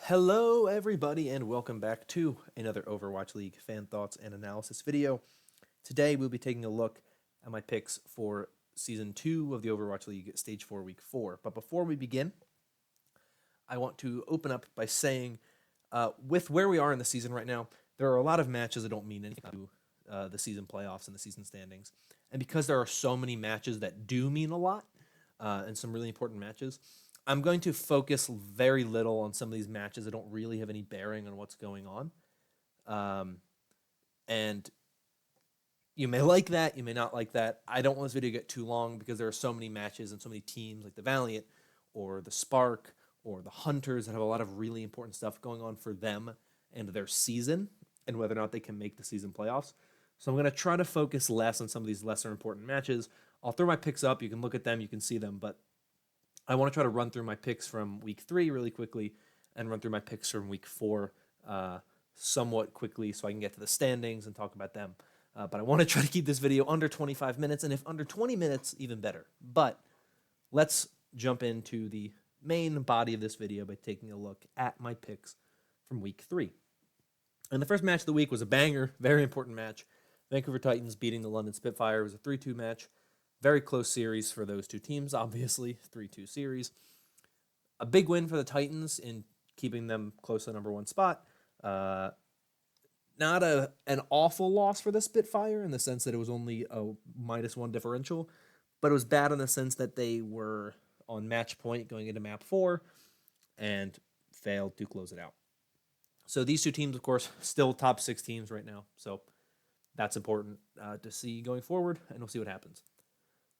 Hello, everybody, and welcome back to another Overwatch League fan thoughts and analysis video. Today, we'll be taking a look at my picks for Season 2 of the Overwatch League, Stage 4, Week 4. But before we begin, I want to open up by saying, with where we are in the season right now, there are a lot of matches that don't mean anything to the season playoffs and the season standings. And because there are so many matches that do mean a lot, and some really important matches, I'm going to focus very little on some of these matches that don't really have any bearing on what's going on. And you may like that, you may not like that. I don't want this video to get too long because there are so many matches and so many teams like the Valiant or the Spark or the Hunters that have a lot of really important stuff going on for them and their season and whether or not they can make the season playoffs. So I'm going to try to focus less on some of these lesser important matches. I'll throw my picks up. You can look at them. You can see them. But I want to try to run through my picks from Week 3 really quickly and run through my picks from Week 4 somewhat quickly so I can get to the standings and talk about them. But I want to try to keep this video under 25 minutes, and if under 20 minutes, even better. But let's jump into the main body of this video by taking a look at my picks from Week 3. And the first match of the week was a banger, very important match. Vancouver Titans beating the London Spitfire. It was a 3-2 match. Very close series for those two teams, obviously, 3-2 series. A big win for the Titans in keeping them close to the number one spot. Not an awful loss for the Spitfire in the sense that it was only a -1 differential, but it was bad in the sense that they were on match point going into map 4 and failed to close it out. So these two teams, of course, still top 6 teams right now. So that's important to see going forward, and we'll see what happens.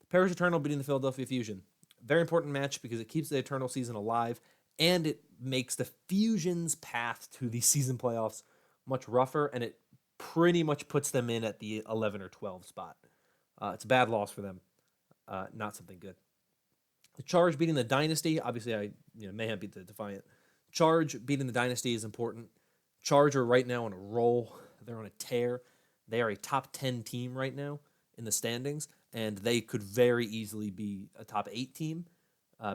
The Paris Eternal beating the Philadelphia Fusion. Very important match because it keeps the Eternal season alive, and it makes the Fusion's path to the season playoffs much rougher, and it pretty much puts them in at the 11 or 12 spot. It's a bad loss for them. Not something good. The Charge beating the Dynasty. Obviously, Mayhem beat the Defiant. Charge beating the Dynasty is important. Charge are right now on a roll. They're on a tear. They are a top 10 team right now in the standings, and they could very easily be a top 8 team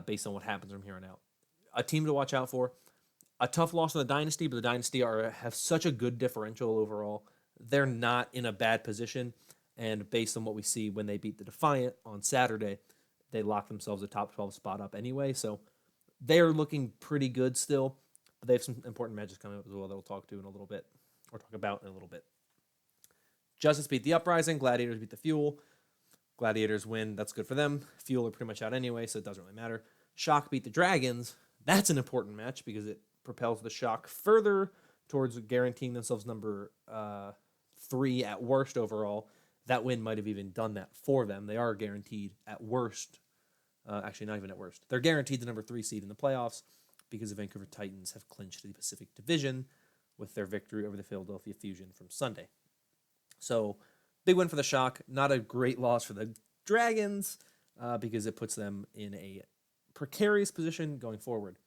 based on what happens from here on out. A team to watch out for. A tough loss on the Dynasty, but the Dynasty have such a good differential overall. They're not in a bad position, and based on what we see when they beat the Defiant on Saturday, they locked themselves a top 12 spot up anyway, so they're looking pretty good still, but they have some important matches coming up as well that we'll talk to in a little bit, or talk about in a little bit. Justice beat the Uprising, Gladiators beat the Fuel. Gladiators win, that's good for them. Fuel are pretty much out anyway, so it doesn't really matter. Shock beat the Dragons. That's an important match because it propels the Shock further towards guaranteeing themselves number 3 at worst overall. That win might have even done that for them. They are guaranteed at worst. Actually, not even at worst. They're guaranteed the number 3 seed in the playoffs because the Vancouver Titans have clinched the Pacific Division with their victory over the Philadelphia Fusion from Sunday. So, big win for the Shock. Not a great loss for the Dragons because it puts them in a precarious position going forward.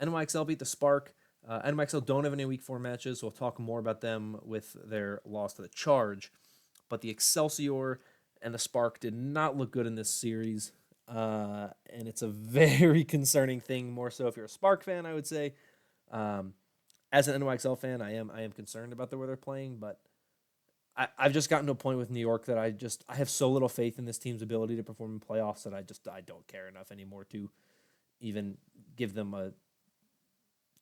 NYXL beat the Spark. NYXL don't have any Week 4 matches, so we'll talk more about them with their loss to the Charge. But the Excelsior and the Spark did not look good in this series, and it's a very concerning thing, more so if you're a Spark fan, I would say. As an NYXL fan, I am concerned about the way they're playing, but I've just gotten to a point with New York that I have so little faith in this team's ability to perform in playoffs that I don't care enough anymore to even give them a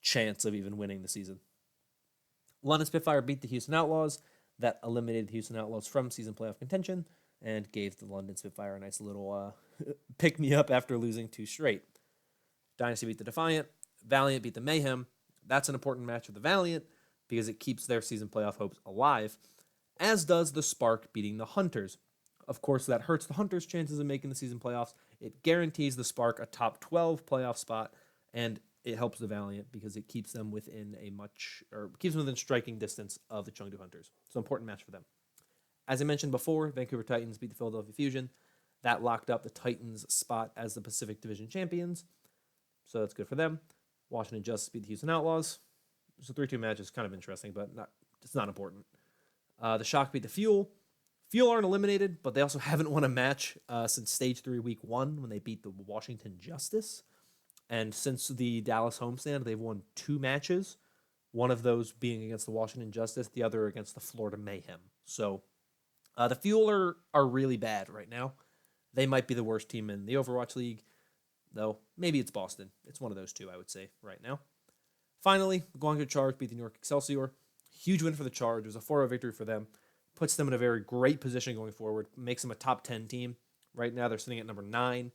chance of even winning the season. London Spitfire beat the Houston Outlaws. That eliminated the Houston Outlaws from season playoff contention and gave the London Spitfire a nice little pick-me-up after losing 2 straight. Dynasty beat the Defiant. Valiant beat the Mayhem. That's an important match for the Valiant because it keeps their season playoff hopes alive, as does the Spark beating the Hunters. Of course, that hurts the Hunters' chances of making the season playoffs. It guarantees the Spark a top 12 playoff spot, and it helps the Valiant because it keeps them within keeps them within striking distance of the Chengdu Hunters. So important match for them. As I mentioned before, Vancouver Titans beat the Philadelphia Fusion. That locked up the Titans' spot as the Pacific Division champions. So that's good for them. Washington Justice beat the Houston Outlaws. So 3-2 match is kind of interesting, but it's not important. The Shock beat the Fuel. Fuel aren't eliminated, but they also haven't won a match since Stage 3, Week 1, when they beat the Washington Justice. And since the Dallas homestand, they've won 2 matches, one of those being against the Washington Justice, the other against the Florida Mayhem. So the Fuel are really bad right now. They might be the worst team in the Overwatch League, though maybe it's Boston. It's one of those two, I would say, right now. Finally, Guangzhou Charge beat the New York Excelsior. Huge win for the Charge. It was a 4-0 victory for them. Puts them in a very great position going forward. Makes them a top 10 team. Right now, they're sitting at number 9.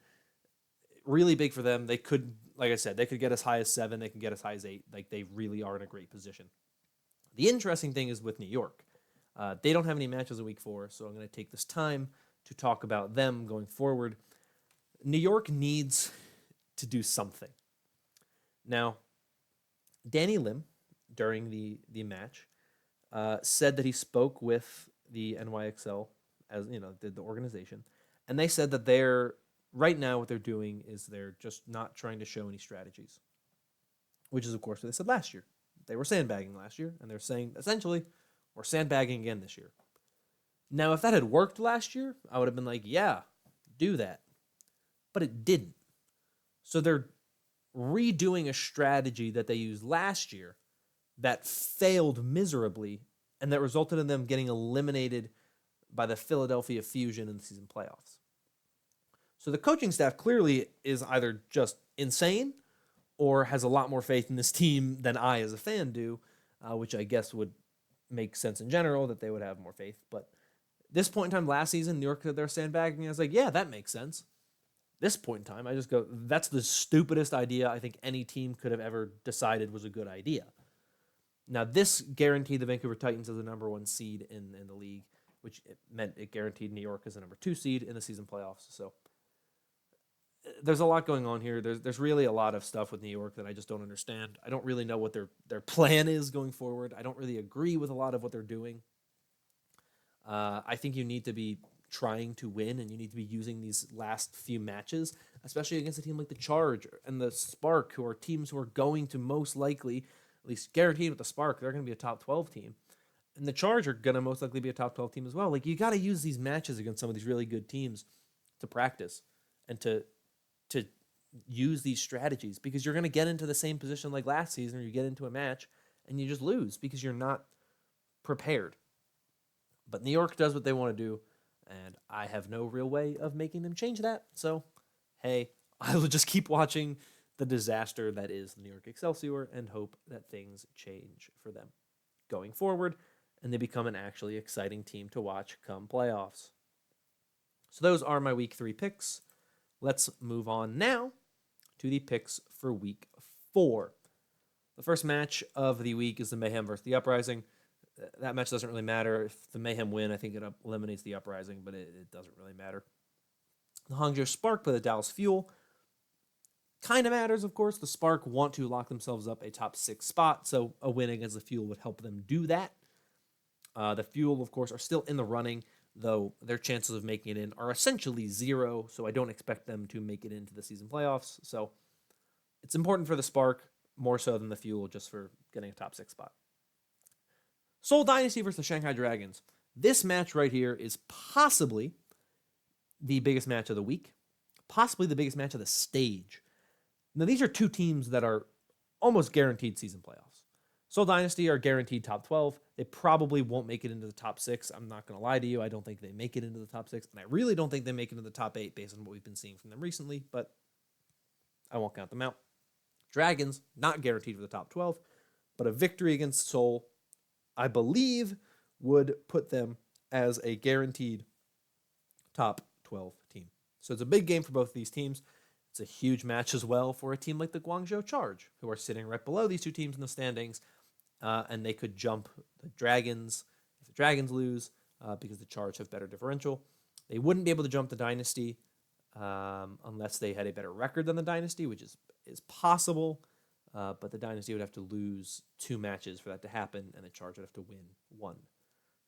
Really big for them. They could, like I said, they could get as high as 7. They can get as high as 8. Like, they really are in a great position. The interesting thing is with New York. They don't have any matches in week 4, so I'm going to take this time to talk about them going forward. New York needs to do something. Now, Danny Lim, during the match, said that he spoke with the NYXL, as you know, the organization, and they said that they're right now what they're doing is they're just not trying to show any strategies, which is of course what they said last year. They were sandbagging last year, and they're saying essentially we're sandbagging again this year. Now, if that had worked last year, I would have been like, yeah, do that, but it didn't. So they're redoing a strategy that they used last year that failed miserably and that resulted in them getting eliminated by the Philadelphia Fusion in the season playoffs. So the coaching staff clearly is either just insane or has a lot more faith in this team than I as a fan do, which I guess would make sense in general that they would have more faith. But this point in time last season, New York, they're sandbagging. I was like, yeah, that makes sense. This point in time, I just go, that's the stupidest idea I think any team could have ever decided was a good idea. Now, this guaranteed the Vancouver Titans as the number 1 seed in the league, which it meant it guaranteed New York as the number 2 seed in the season playoffs. So there's a lot going on here. There's really a lot of stuff with New York that I just don't understand. I don't really know what their plan is going forward. I don't really agree with a lot of what they're doing. I think you need to be trying to win, and you need to be using these last few matches, especially against a team like the Charge and the Spark, who are teams who are going to most likely, at least guaranteed with the Spark, they're going to be a top 12 team. And the Charge are going to most likely be a top 12 team as well. Like, you got to use these matches against some of these really good teams to practice and to use these strategies, because you're going to get into the same position like last season, or you get into a match and you just lose because you're not prepared. But New York does what they want to do, and I have no real way of making them change that. So, hey, I will just keep watching the disaster that is the New York Excelsior and hope that things change for them going forward and they become an actually exciting team to watch come playoffs. So those are my week 3 picks. Let's move on now to the picks for week 4. The first match of the week is the Mayhem versus the Uprising. That match doesn't really matter. If the Mayhem win, I think it eliminates the Uprising, but it doesn't really matter. The Hangzhou Spark play the Dallas Fuel. Kind of matters, of course. The Spark want to lock themselves up a top 6 spot, so a win against the Fuel would help them do that. The Fuel, of course, are still in the running, though their chances of making it in are essentially 0, so I don't expect them to make it into the season playoffs. So it's important for the Spark, more so than the Fuel, just for getting a top 6 spot. Seoul Dynasty versus the Shanghai Dragons. This match right here is possibly the biggest match of the week, possibly the biggest match of the stage. Now, these are two teams that are almost guaranteed season playoffs. Seoul Dynasty are guaranteed top 12. They probably won't make it into the top 6. I'm not going to lie to you. I don't think they make it into the top 6, and I really don't think they make it into the top 8 based on what we've been seeing from them recently, but I won't count them out. Dragons, not guaranteed for the top 12, but a victory against Seoul, I believe, would put them as a guaranteed top 12 team. So it's a big game for both of these teams. It's a huge match as well for a team like the Guangzhou Charge, who are sitting right below these two teams in the standings, and they could jump the Dragons if the Dragons lose because the Charge have better differential. They wouldn't be able to jump the Dynasty unless they had a better record than the Dynasty, which is possible, but the Dynasty would have to lose 2 matches for that to happen, and the Charge would have to win 1.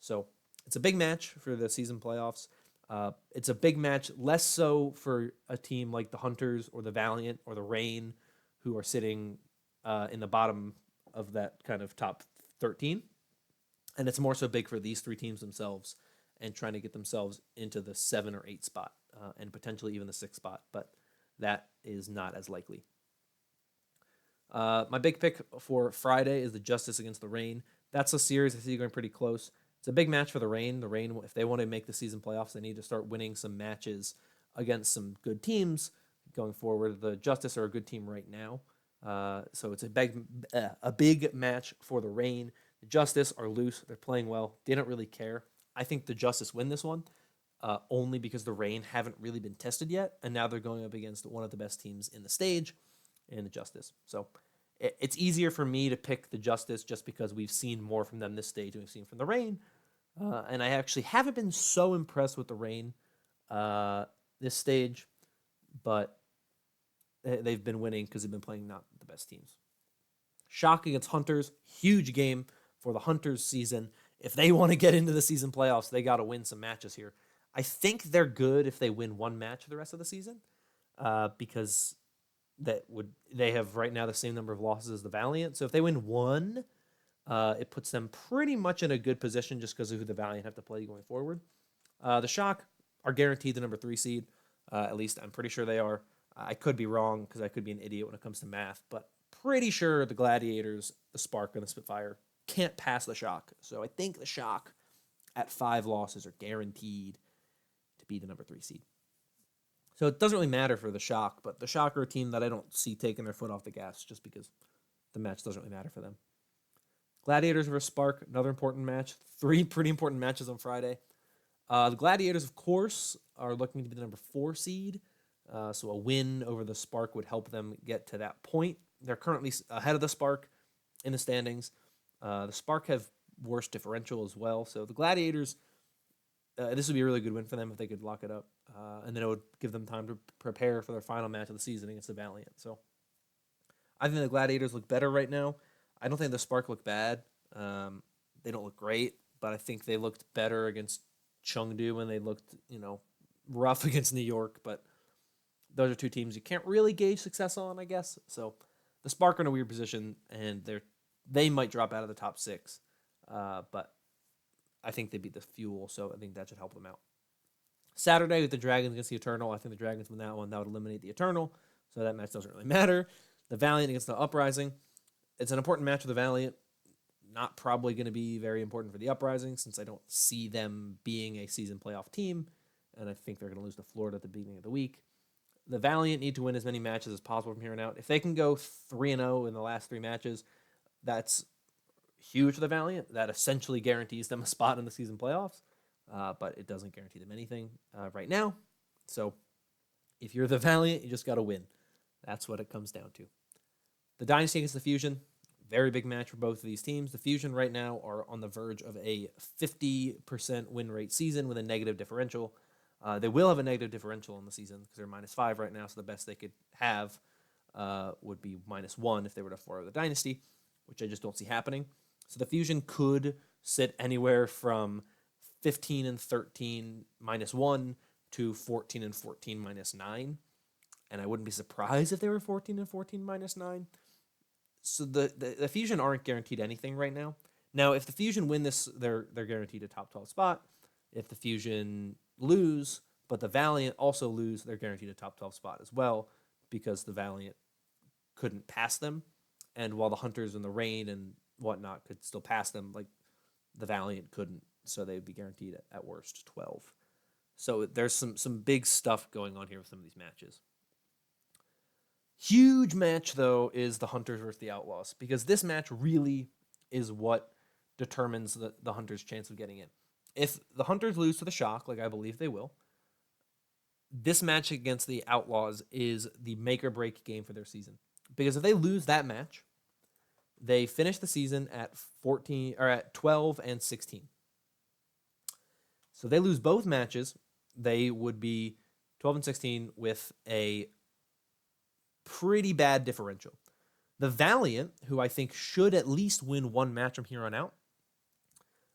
So it's a big match for the season playoffs. It's a big match, less so for a team like the Hunters or the Valiant or the Reign, who are sitting in the bottom of that kind of top 13. And it's more so big for these 3 teams themselves and trying to get themselves into the 7 or 8 spot and potentially even the 6th spot, but that is not as likely. My big pick for Friday is the Justice against the Reign. That's a series I see going pretty close. It's a big match for the Reign. The Reign, if they want to make the season playoffs, they need to start winning some matches against some good teams going forward. The Justice are a good team right now. So it's a big match for the Reign. The Justice are loose. They're playing well. They don't really care. I think the Justice win this one, only because the Reign haven't really been tested yet, and now they're going up against one of the best teams in the stage, in the Justice. So it's easier for me to pick the Justice just because we've seen more from them this stage than we've seen from the Reign. And I actually haven't been so impressed with the Reign this stage, but they've been winning because they've been playing not the best teams. Shock against Hunters, huge game for the Hunters season. If they want to get into the season playoffs, they got to win some matches here. I think they're good if they win one match for the rest of the season, because they have right now the same number of losses as the Valiant. So if they win one, it puts them pretty much in a good position just because of who the Valiant have to play going forward. The Shock are guaranteed the number 3 seed. At least I'm pretty sure they are. I could be wrong because I could be an idiot when it comes to math, but pretty sure the Gladiators, the Spark, and the Spitfire can't pass the Shock. So I think the Shock at 5 losses are guaranteed to be the number 3 seed. So it doesn't really matter for the Shock, but the Shock are a team that I don't see taking their foot off the gas just because the match doesn't really matter for them. Gladiators versus Spark, another important match. 3 pretty important matches on Friday. The Gladiators, of course, are looking to be the number 4 seed. So a win over the Spark would help them get to that point. They're currently ahead of the Spark in the standings. The Spark have worse differential as well. So the Gladiators, this would be a really good win for them if they could lock it up. And then it would give them time to prepare for their final match of the season against the Valiant. So I think the Gladiators look better right now. I don't think the Spark look bad. They don't look great, but I think they looked better against Chengdu when they looked, rough against New York. But those are 2 teams you can't really gauge success on, I guess. So the Spark are in a weird position, and they might drop out of the top 6. But I think they beat the Fuel, so I think that should help them out. Saturday with the Dragons against the Eternal. I think the Dragons win that one. That would eliminate the Eternal, so that match doesn't really matter. The Valiant against the Uprising. It's an important match for the Valiant. Not probably going to be very important for the Uprising since I don't see them being a season playoff team, and I think they're going to lose to Florida at the beginning of the week. The Valiant need to win as many matches as possible from here on out. If they can go 3-0 in the last 3 matches, that's huge for the Valiant. That essentially guarantees them a spot in the season playoffs, but it doesn't guarantee them anything right now. So if you're the Valiant, you just got to win. That's what it comes down to. The Dynasty against the Fusion, very big match for both of these teams. The Fusion right now are on the verge of a 50% win rate season with a negative differential. They will have a negative differential in the season because they're -5 right now, so the best they could have would be -1 if they were to follow the Dynasty, which I just don't see happening. So the Fusion could sit anywhere from 15-13 -1 to 14-14 -9, and I wouldn't be surprised if they were 14-14 -9. So the Fusion aren't guaranteed anything right now. Now, if the Fusion win this, they're guaranteed a top 12 spot. If the Fusion lose, but the Valiant also lose, they're guaranteed a top 12 spot as well because the Valiant couldn't pass them. And while the Hunters and the Reign and whatnot could still pass them, like the Valiant couldn't, so they'd be guaranteed at worst 12. So there's some big stuff going on here with some of these matches. Huge match, though, is the Hunters versus the Outlaws, because this match really is what determines the Hunters' chance of getting in. If the Hunters lose to the Shock, like I believe they will, this match against the Outlaws is the make-or-break game for their season. Because if they lose that match, they finish the season at 12-16. So they lose both matches, they would be 12-16 with a pretty bad differential. The Valiant, who I think should at least win one match from here on out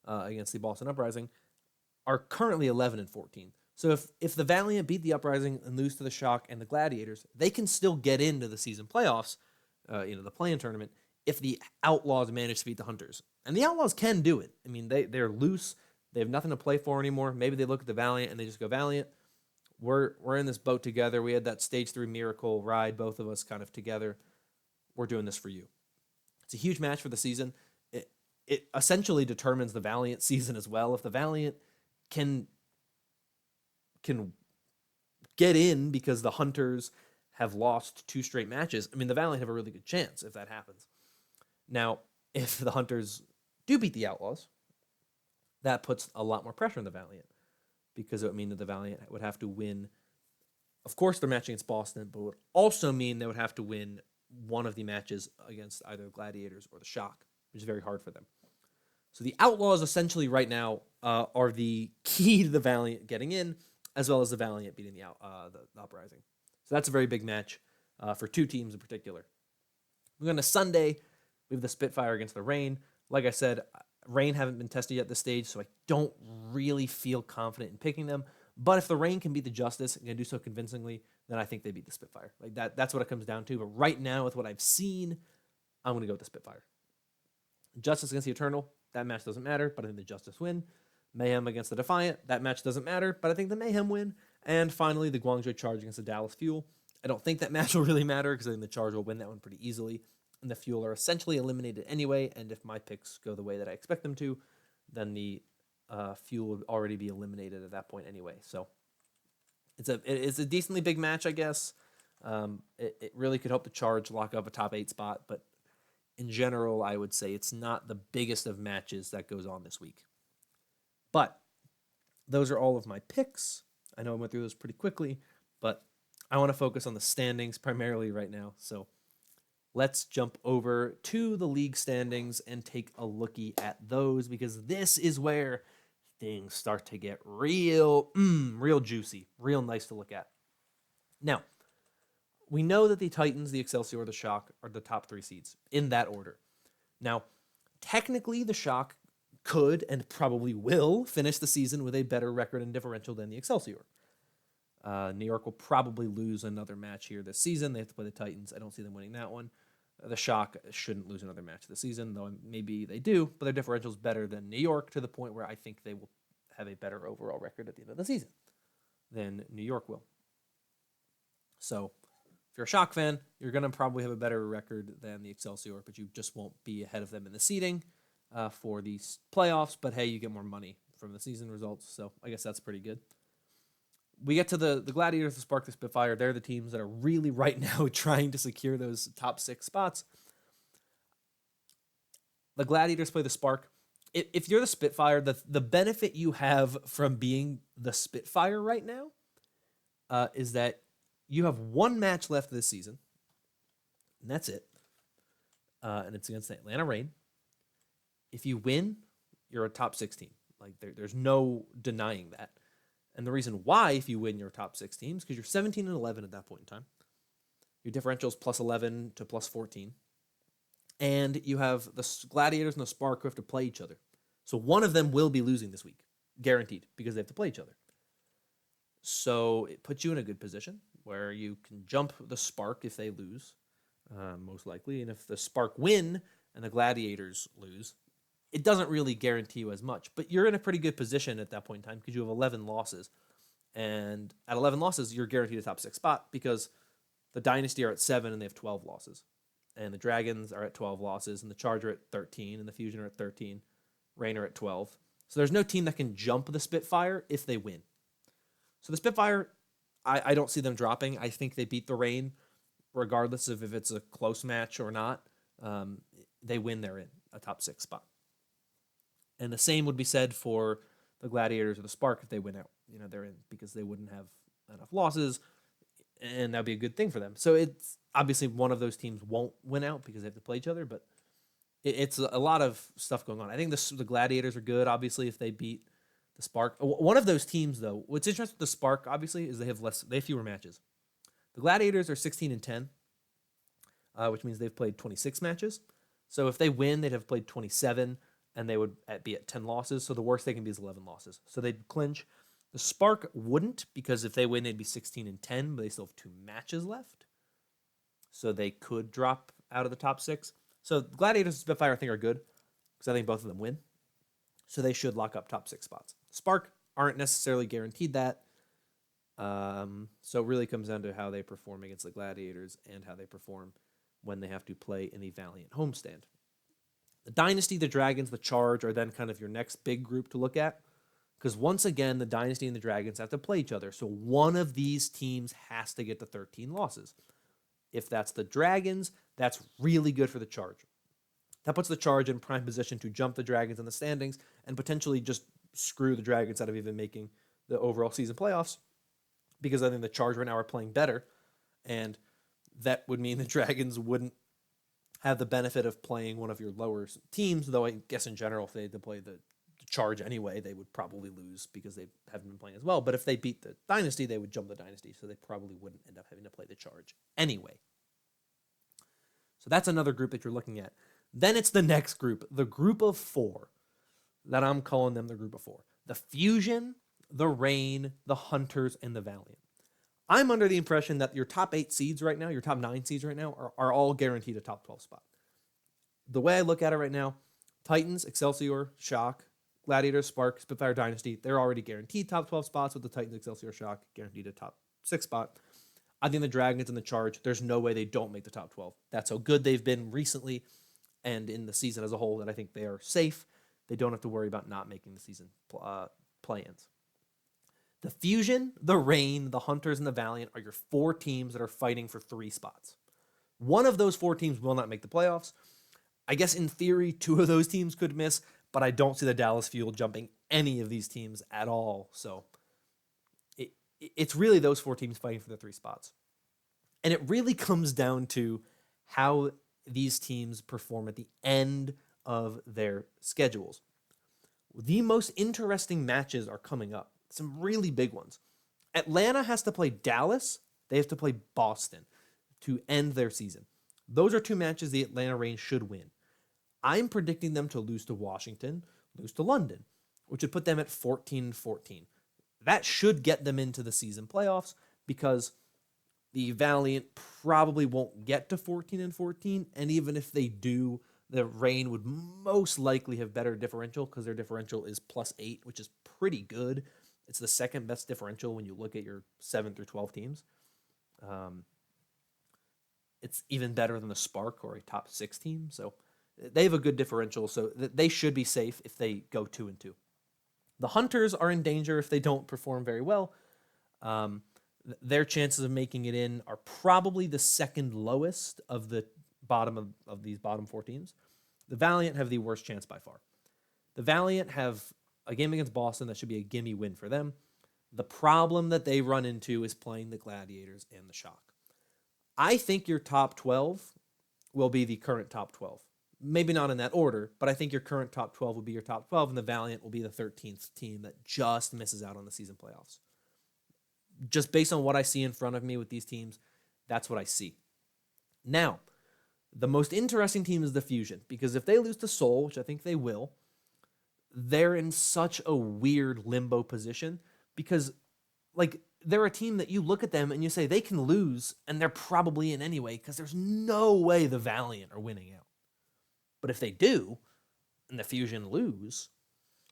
against the Boston Uprising, are currently 11-14. So if the Valiant beat the Uprising and lose to the Shock and the Gladiators, they can still get into the season playoffs, the play-in tournament, if the Outlaws manage to beat the Hunters. And the Outlaws can do it. I mean, they're loose. They have nothing to play for anymore. Maybe they look at the Valiant and they just go, Valiant, we're in this boat together. We had that Stage 3 miracle ride, both of us kind of together. we're doing this for you. It's a huge match for the season. It essentially determines the Valiant season as well. If the Valiant can get in because the Hunters have lost 2 straight matches, I mean, the Valiant have a really good chance if that happens. Now, if the Hunters do beat the Outlaws, that puts a lot more pressure on the Valiant because it would mean that the Valiant would have to win. Of course, they're matching against Boston, but it would also mean they would have to win one of the matches against either the Gladiators or the Shock, which is very hard for them. So the Outlaws essentially right now are the key to the Valiant getting in, as well as the Valiant beating the Uprising. So that's a very big match for 2 teams in particular. We're going to Sunday. We have the Spitfire against the Reign. Like I said, Reign haven't been tested yet at this stage, so I don't really feel confident in picking them. But if the Reign can beat the Justice and can do so convincingly, then I think they beat the Spitfire. Like that's what it comes down to. But right now, with what I've seen, I'm going to go with the Spitfire. Justice against the Eternal, that match doesn't matter, but I think the Justice win. Mayhem against the Defiant, that match doesn't matter, but I think the Mayhem win. And finally, the Guangzhou Charge against the Dallas Fuel. I don't think that match will really matter because I think the Charge will win that one pretty easily. And the Fuel are essentially eliminated anyway, and if my picks go the way that I expect them to, then the Fuel would already be eliminated at that point anyway. So it's a decently big match, I guess. It really could help the Charge lock up a top 8 spot, but in general, I would say it's not the biggest of matches that goes on this week. But those are all of my picks. I know I went through those pretty quickly, but I want to focus on the standings primarily right now. So let's jump over to the league standings and take a looky at those, because this is where things start to get real juicy, real nice to look at. Now, we know that the Titans, the Excelsior, the Shock are the top 3 seeds in that order. Now, technically, the Shock could and probably will finish the season with a better record and differential than the Excelsior. New York will probably lose another match here this season. They have to play the Titans. I don't see them winning that one. The Shock shouldn't lose another match this season, though maybe they do, but their differential is better than New York to the point where I think they will have a better overall record at the end of the season than New York will. So if you're a Shock fan, you're going to probably have a better record than the Excelsior, but you just won't be ahead of them in the seeding for these playoffs. But hey, you get more money from the season results, so I guess that's pretty good. We get to the Gladiators, the Spark, the Spitfire. They're the teams that are really right now trying to secure those top 6 spots. The Gladiators play the Spark. If you're the Spitfire, the benefit you have from being the Spitfire right now is that you have 1 match left this season, and that's it. And it's against the Atlanta Reign. If you win, you're a top 16. Like there's no denying that. And the reason why, if you win, you're a top 6 teams, because you're 17 and 11 at that point in time. Your differential is plus 11 to plus 14. And you have the Gladiators and the Spark who have to play each other. So one of them will be losing this week, guaranteed, because they have to play each other. So it puts you in a good position where you can jump the Spark if they lose, most likely. And if the Spark win and the Gladiators lose, it doesn't really guarantee you as much. But you're in a pretty good position at that point in time because you have 11 losses. And at 11 losses, you're guaranteed a top 6 spot because the Dynasty are at 7 and they have 12 losses. And the Dragons are at 12 losses, and the Charge are at 13, and the Fusion are at 13. Reign are at 12. So there's no team that can jump the Spitfire if they win. So the Spitfire, I don't see them dropping. I think they beat the Reign, regardless of if it's a close match or not. They win, they're in a top 6 spot. And the same would be said for the Gladiators or the Spark if they win out. They're in because they wouldn't have enough losses, and that'd be a good thing for them. So it's obviously one of those teams won't win out because they have to play each other, but it's a lot of stuff going on. I think the Gladiators are good, obviously, if they beat the Spark. One of those teams, though, what's interesting with the Spark, obviously, is they have fewer matches. The Gladiators are 16 and 10, which means they've played 26 matches. So if they win, they'd have played 27, and they would be at 10 losses. So the worst they can be is 11 losses. So they'd clinch. The Spark wouldn't, because if they win, they'd be 16 and 10, but they still have 2 matches left. So they could drop out of the top 6. So Gladiators and Spitfire, I think, are good, because I think both of them win. So they should lock up top 6 spots. Spark aren't necessarily guaranteed that. So it really comes down to how they perform against the Gladiators and how they perform when they have to play in the Valiant homestand. The Dynasty, the Dragons, the Charge are then kind of your next big group to look at, because once again, the Dynasty and the Dragons have to play each other. So one of these teams has to get to 13 losses. If that's the Dragons, that's really good for the Charge. That puts the Charge in prime position to jump the Dragons in the standings and potentially just screw the Dragons out of even making the overall season playoffs, because I think the Charge right now are playing better, and that would mean the Dragons wouldn't have the benefit of playing one of your lower teams, though I guess in general, if they had to play the Charge anyway, they would probably lose because they haven't been playing as well. But if they beat the Dynasty, they would jump the Dynasty, so they probably wouldn't end up having to play the Charge anyway. So that's another group that you're looking at. Then it's the next group, the group of four, that I'm calling them the group of four. The Fusion, the Reign, the Hunters, and the Valiant. I'm under the impression that your top 8 seeds right now, your top 9 seeds right now, are all guaranteed a top 12 spot. The way I look at it right now, Titans, Excelsior, Shock, Gladiators, Spark, Spitfire, Dynasty, they're already guaranteed top 12 spots, with the Titans, Excelsior, Shock guaranteed a top 6 spot. I think the Dragons and the Charge, there's no way they don't make the top 12. That's how good they've been recently and in the season as a whole, that I think they are safe. They don't have to worry about not making the season play-ins. The Fusion, the Reign, the Hunters, and the Valiant are your 4 teams that are fighting for 3 spots. One of those 4 teams will not make the playoffs. I guess in theory, 2 of those teams could miss, but I don't see the Dallas Fuel jumping any of these teams at all. So it's really those 4 teams fighting for the 3 spots. And it really comes down to how these teams perform at the end of their schedules. The most interesting matches are coming up. Some really big ones. Atlanta has to play Dallas. They have to play Boston to end their season. Those are 2 matches the Atlanta Reign should win. I'm predicting them to lose to Washington, lose to London, which would put them at 14-14. That should get them into the season playoffs, because the Valiant probably won't get to 14-14, and even if they do, the Reign would most likely have better differential, because their differential is +8, which is pretty good. It's the second best differential when you look at your 7 through 12 teams. It's even better than the Spark or a top 6 team. So they have a good differential. So they should be safe if they go 2-2. The Hunters are in danger if they don't perform very well. Their chances of making it in are probably the second lowest of the bottom of these bottom 4 teams. The Valiant have the worst chance by far. The Valiant have a game against Boston that should be a gimme win for them. The problem that they run into is playing the Gladiators and the Shock. I think your top 12 will be the current top 12. Maybe not in that order, but I think your current top 12 will be your top 12, and the Valiant will be the 13th team that just misses out on the season playoffs. Just based on what I see in front of me with these teams, that's what I see. Now, the most interesting team is the Fusion, because if they lose to Seoul, which I think they will, they're in such a weird limbo position, because they're a team that you look at them and you say they can lose, and they're probably in anyway, because there's no way the Valiant are winning out. But if they do, and the Fusion lose,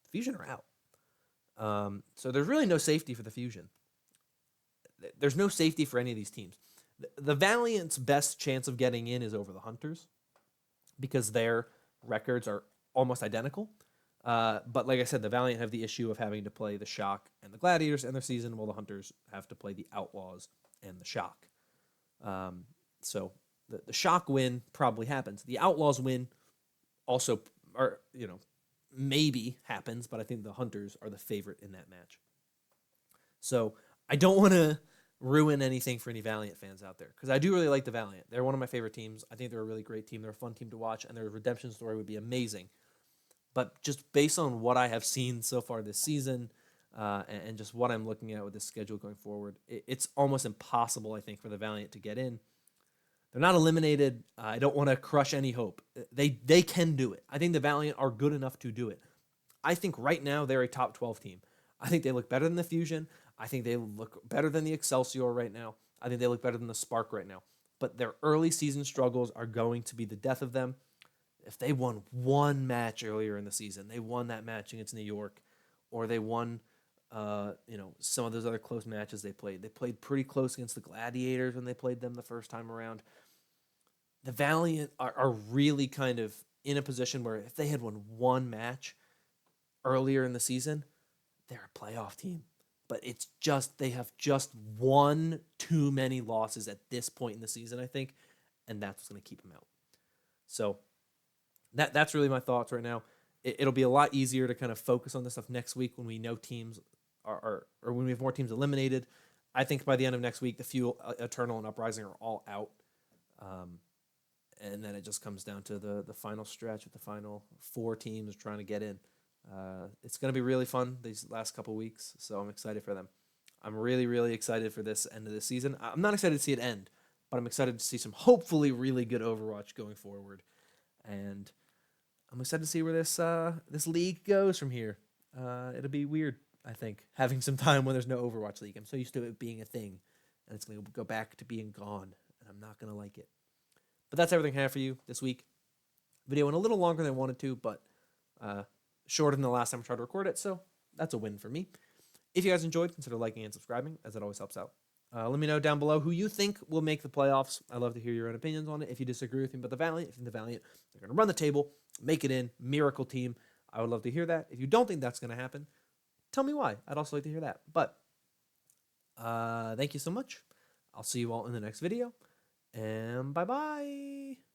the Fusion are out. So there's really no safety for the Fusion. There's no safety for any of these teams. The Valiant's best chance of getting in is over the Hunters, because their records are almost identical. But like I said, the Valiant have the issue of having to play the Shock and the Gladiators in their season, while the Hunters have to play the Outlaws and the Shock. So the Shock win probably happens. The Outlaws win also, maybe happens, but I think the Hunters are the favorite in that match. So I don't want to ruin anything for any Valiant fans out there, because I do really like the Valiant. They're one of my favorite teams. I think they're a really great team. They're a fun team to watch, and their redemption story would be amazing. But just based on what I have seen so far this season, and just what I'm looking at with this schedule going forward, it's almost impossible, I think, for the Valiant to get in. They're not eliminated. I don't want to crush any hope. They can do it. I think the Valiant are good enough to do it. I think right now they're a top 12 team. I think they look better than the Fusion. I think they look better than the Excelsior right now. I think they look better than the Spark right now. But their early season struggles are going to be the death of them. If they won one match earlier in the season, they won that match against New York, or they won, some of those other close matches they played. They played pretty close against the Gladiators when they played them the first time around. the Valiant are really kind of in a position where if they had won one match earlier in the season, they're a playoff team. But it's just they have just one too many losses at this point in the season, I think, and that's what's going to keep them out. So that's really my thoughts right now. It'll be a lot easier to kind of focus on this stuff next week when we know teams or when we have more teams eliminated. I think by the end of next week, the Fuel, Eternal, and Uprising are all out. And then it just comes down to the final stretch with the final 4 teams trying to get in. It's going to be really fun these last couple weeks, so I'm excited for them. I'm really, really excited for this end of the season. I'm not excited to see it end, but I'm excited to see some hopefully really good Overwatch going forward. And I'm excited to see where this league goes from here. It'll be weird, I think, having some time when there's no Overwatch League. I'm so used to it being a thing, and it's going to go back to being gone, and I'm not going to like it. But that's everything I have for you this week. Video went a little longer than I wanted to, but shorter than the last time I tried to record it, so that's a win for me. If you guys enjoyed, consider liking and subscribing, as it always helps out. Let me know down below who you think will make the playoffs. I'd love to hear your own opinions on it. If you disagree with me about the Valiant, if you think the Valiant, they're going to run the table, make it in, miracle team, I would love to hear that. If you don't think that's going to happen, tell me why. I'd also like to hear that. But thank you so much. I'll see you all in the next video, and bye-bye.